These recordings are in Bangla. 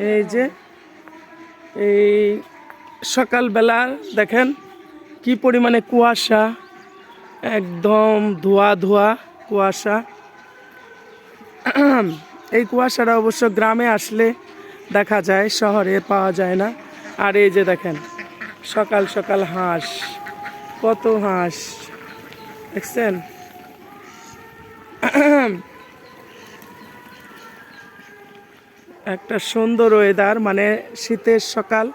এই যে এই সকালবেলা দেখেন কি পরিমাণে কুয়াশা, একদম ধোয়া ধোয়া কুয়াশা। এই কুয়াশাটা অবশ্য গ্রামে আসলে দেখা যায়, শহরে পাওয়া যায় না। আর এই যে দেখেন সকাল সকাল হাঁস, কত হাঁস দেখছেন। একটা সুন্দর ওয়েদার, মানে শীতের সকাল,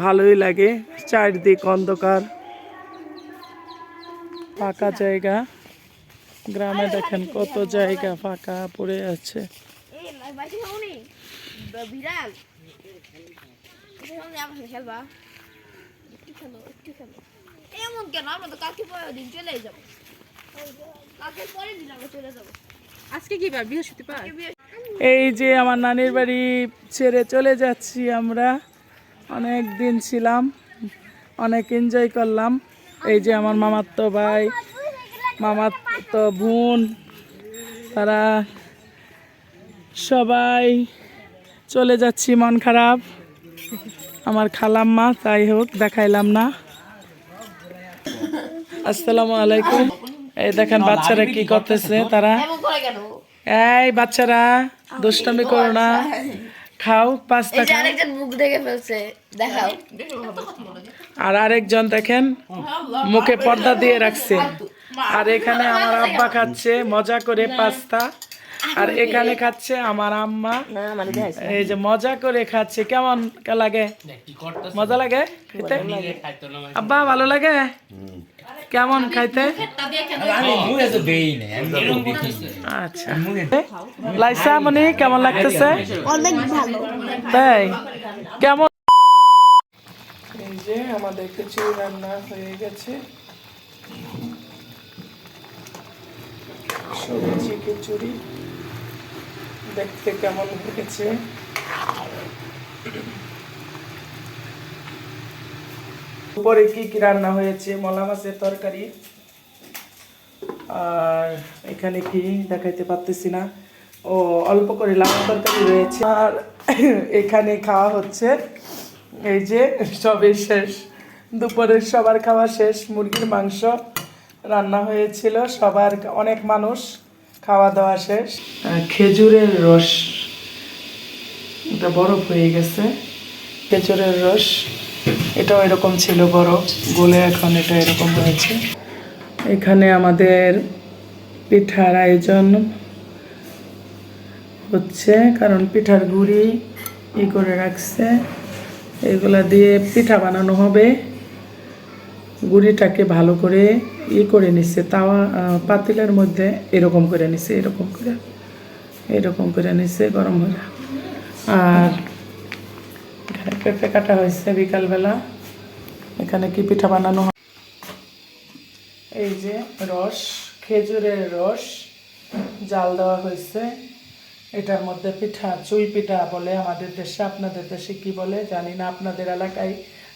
ভালোই লাগে। চারদিক অন্ধকার, ফাঁকা জায়গা। গ্রামে দেখেন কত জায়গা ফাঁকা পড়ে আছে। আজকে কি বার? বৃহস্পতিবার। এই যে আমার নানির বাড়ি ছেড়ে চলে যাচ্ছি আমরা। অনেক দিন ছিলাম, অনেক এনজয় করলাম। এই যে আমার মামাতো ভাই, মামাতো বোন, তারা সবাই চলে যাচ্ছি, মন খারাপ। আমার খালাম্মা, তাই হোক দেখাইলাম না। আসসালামু আলাইকুম। এই দেখেন বাচ্চারা কি করতেছে, তারা এই বাচ্চারা দুষ্টামি করো না, খাও পাস্তা খাও। আরেকজন মুখ দেখে ফেলছে, দেখাও। আর আরেকজন দেখেন মুখে পর্দা দিয়ে রাখছে। আর এখানে আমার আব্বা খাচ্ছে মজা করে পাস্তা, আর এখানে খাচ্ছে আমার আম্মা। এই যে মজা করে খাচ্ছে। কেমন লাগে? মজা লাগে খেতে? আব্বা ভালো লাগে? কেমন খাইতে? আচ্ছা, লাইসা মনি কেমন লাগতেছে? অনেক ভালো। তাই কেমন? এই যে আমাদের খিচুড়ি রান্না হয়ে গেছে, সবজি খিচুড়ি। দেখতে কেমন হয়েছে? উপরে কি কি রান্না হয়েছে? মলা মাছের তরকারি, আর এখানে কি দেখাইতে পারতেছি না। ও অল্প করে লাউ তরকারি রয়েছে। আর এখানে খাওয়া হচ্ছে, এই যে সবই শেষ, দুপুরের সবার খাওয়া শেষ। মুরগির মাংস রান্না হয়েছিল, সবার অনেক মানুষ, খাওয়া দাওয়া শেষ। খেজুরের রস, এটা বরফ হয়ে গেছে। খেজুরের রস, এটাও এরকম ছিল বরফ গলে, এখন এটা এরকম হয়েছে। এখানে আমাদের পিঠার আয়োজন হচ্ছে, কারণ পিঠার গুঁড়ি করে রাখছে, এগুলা দিয়ে পিঠা বানানো হবে। গুঁড়িটাকে ভালো করে করে নিচ্ছে, তাওয়া পাতিলের মধ্যে এরকম করে নিচ্ছে, এরকম করে নিচ্ছে গরম হয়ে। আর এখানে পেঁপে কাটা হয়েছে বিকালবেলা। এখানে কি পিঠা বানানো হয়? এই যে রস, খেজুরের রস জাল দেওয়া হয়েছে, এটার মধ্যে পিঠা, চুই পিঠা বলে আমাদের দেশে। আপনাদের দেশে কি বলে জানি না। আপনাদের এলাকায়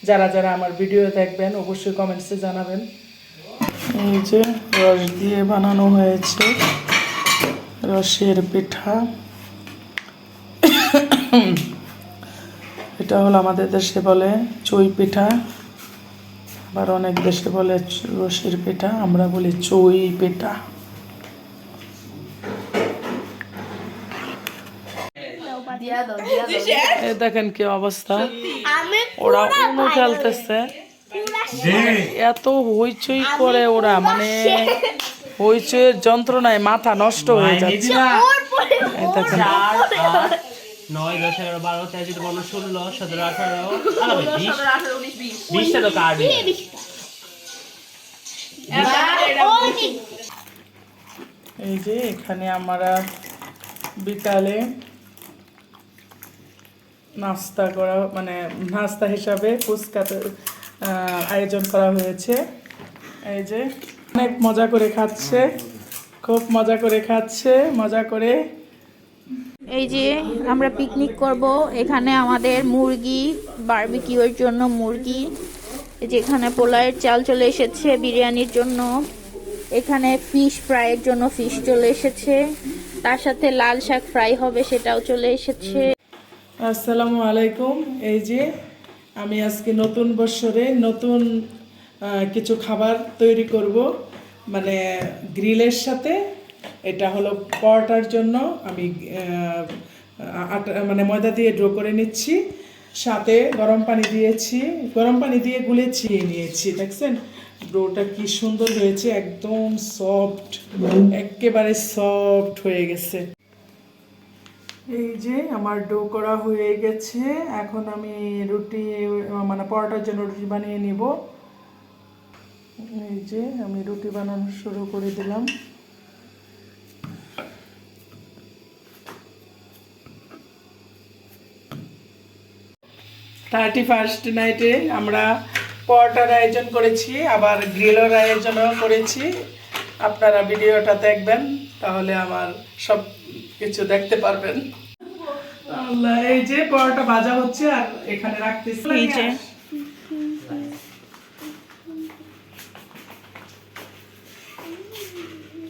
যারা যারা আমার ভিডিও দেখবেন অবশ্যই কমেন্টসে জানাবেন। এই যে রস দিয়ে বানানো হয়েছে রসের পিঠা। এটা হলো আমাদের দেশে বলে চুই পিঠা, আবার অনেক দেশে বলে রসের পিঠা, আমরা বলি চুই পিঠা। দেখেন কি অবস্থা, ওরা উনো খেলতেছে, এত হইচই করে ওরা, মানে হইচইয়ের যন্ত্রণায় মাথা নষ্ট হয়ে যাচ্ছে। দেখেন 9, 10, 11, 12, 13, 14, 15, 16, 17, 18, 20 তো কার্ড। এই যে এখানে আমরা বিকালে নাস্তা করা, মানে নাস্তা হিসাবে ফুচকা আয়োজন করা হয়েছে। এই যে অনেক মজা করে খাচ্ছে, খুব মজা করে খাচ্ছে, মজা করে। এই যে আমরা পিকনিক করব, এখানে আমাদের মুরগি, বারবিকিউর জন্য মুরগি, যেখানে পোলাওয়ের চাল চলে এসেছে, বিরিয়ানির জন্য এখানে ফিশ ফ্রাইয়ের জন্য ফিশ চলে এসেছে, তার সাথে লাল শাক ফ্রাই হবে সেটাও চলে এসেছে। আসসালামু আলাইকুম। এই যে আমি আজকে নতুন বছরে নতুন কিছু খাবার তৈরি করব, মানে গ্রিলের সাথে। এটা হলো পরোটার জন্য আমি আটা মানে ময়দা দিয়ে ডো করে নিচ্ছি, সাথে গরম পানি দিয়েছি, গরম পানি দিয়ে গুলেছি নিয়েছি। দেখছেন ডোটা কি সুন্দর হয়েছে, একদম সফট, একেবারে সফট হয়ে গেছে। এই যে আমার ডো করা হয়ে গেছে, এখন আমি রুটি মানে পরোটার জন্য রুটি বানিয়ে নিব। এই যে আমি রুটি বানানো শুরু করে দিলাম। 31st নাইটে আমরা পরোটার আয়োজন করেছি, আবার গ্রিলের আয়োজনও করেছি। আপনারা ভিডিওটা দেখবেন, তাহলে আমার সব কিছু দেখতে পারবেন। আল্লাহ, এই যে পরোটা ভাজা হচ্ছে আর এখানে রাখতেছি। এই যে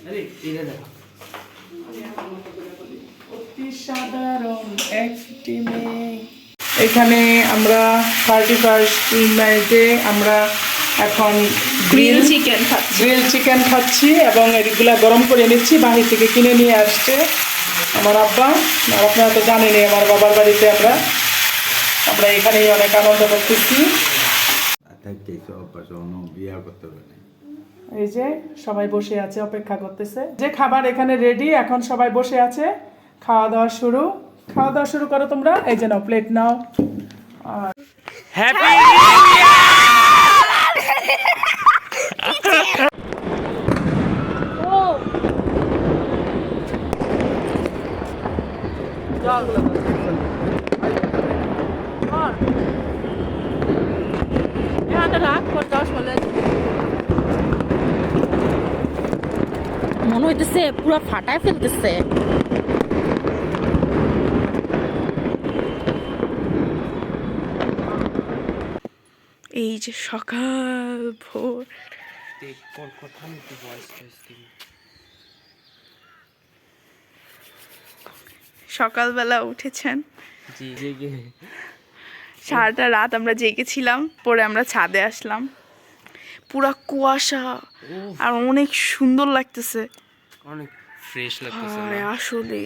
আরে এটা দেখো, অতি সাধারণ একটি মেয়ে। এখানে আমরা 31st নাইটে আমরা এখন গ্রিল চিকেন খাচ্ছি। গ্রিল চিকেন খাচ্ছি এবং এগুলা গরম করে নিচ্ছি, বাহির থেকে কিনে নিয়ে আসছে আমার আব্বা। আর আপনারা তো জানেনই আমার বাবার বাড়িতে আমরা এখানেই অনেক আনন্দ করতেছি। এই যে সবাই বসে আছে, অপেক্ষা করতেছে যে খাবার এখানে রেডি। এখন সবাই বসে আছে, খাওয়া দাওয়া শুরু। খাওয়া দাওয়া শুরু করো তোমরা। এই যে নাও, প্লেট নাও। হ্যাপি মনে হইতেছে পুরো ফাটায় ফেলতেছে। এই যে সকাল ভোর, সকালবেলা উঠেছেন। জি জি জি, সারাটা রাত আমরা জেগেছিলাম, পরে আমরা ছাদে আসলাম। পুরা কুয়াশা আর অনেক সুন্দর লাগতেছে। অনেক ফ্রেশ লাগতেছে আসলে